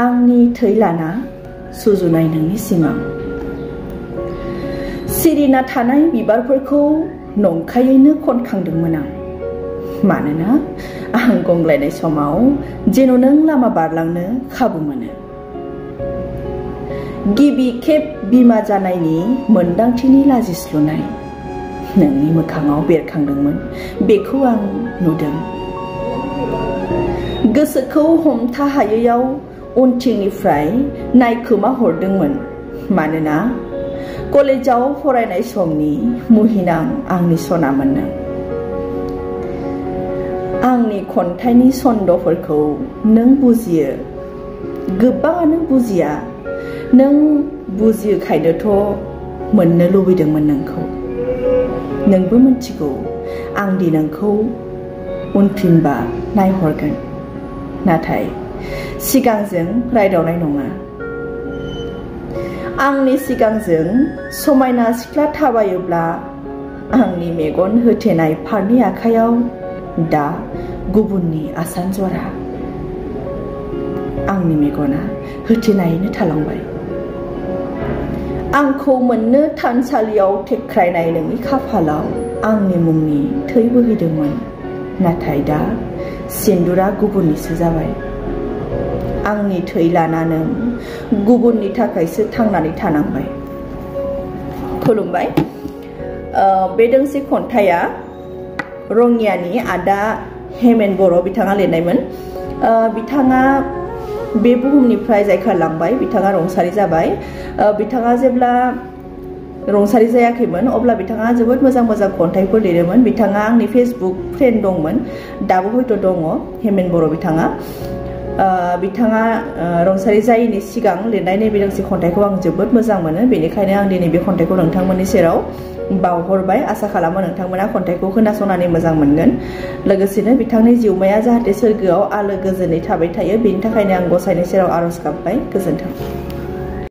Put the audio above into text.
आंनि थै लाना सुजुनाय नोंनि सिमां सिरिना थानाय बिबारफोरखौ नंखायैनो खनखांदोंमोन आं मानोना आं गंग्लायनाय समाव जेन' नों लामा बारलांनो खाबु मोनो गिबि खेब बिमा जानायनि मोनदांथिनि लाजिस्लुनाय नोंनि मोखाङाव बेरखांदोंमोन बेखौ आं नुदों गोसोखौ हमथा हायैयाव उनथिंनिफ्राय नायखोमा हरदोंमोन मानोना कलेजाव फरायनाय समनि मुहिनां आंनि सनामोन नों आंनि खन्थाइनि सन्दफोरखौ नों बुजियो गोबाङानो बुजिया नों बुजियोखायनोथ' मोननो लुबैदोंमोन नोंखौ नोंबो मिथिगौ आं दि नोंखौ उनफिनबा नायहरगोन नाथाय सिगांजों रायदावनाय नङा आंनि सिगांजों समायना सिख्ला थाबायोब्ला आंनि मेगन होथेनाय फारनै आखायाव दा गुबुननि आसान जरा आंनि मेगना होथेनायैनो थालांबाय आंखौ मोननो थानसालियाव थेख्रायनाय नोंनि खाफालाव आंनि मुंनि थै बोहैदोंमोन नाथाय दा सिन्दुरा गुबुननिसो जाबाय आंनि थै लाना नों गुबुननि थाखायसो थांनानै थानांबाय खुलुमबाय बे दोंसे खन्थाइया रङियानि आदा हेमेन बर' बिथाङा लिरनायमोन बिथाङा बे बुहुमनिफ्राय जायखारलांबाय बिथाङा रुंसारि जाबाय बिथाङा जेब्ला रुंसारि जायाखैमोन अब्ला बिथाङा जोबोद मोजां मोजां खन्थाइफोर लिरोमोन बिथाङा आंनि फेसबुक फ्रेन्ड दंमोन दाबो हयथ' दङ हेमेन बर' बिथाङा रुंसारि जायैनि सिगां लिरनाय नैबे दोंसे खन्थाइखौ आं जोबोद मोजां मोनो बेनिखायनो आं दिनै बे खन्थाइखौ नोंथांमोननि सेराव बावहरबाय आसा खालामो नोंथांमोना खन्थाइखौ खोनासंनानै मोजां मोनगोन लोगोसेनो बिथांनि जिउमाया जाहाथे सोरगोआव आलो गोजोनै थाबाय थायो बेनि थाखायनो आं गसाइनि सेराव आरज गाबबाय गोजोन्थों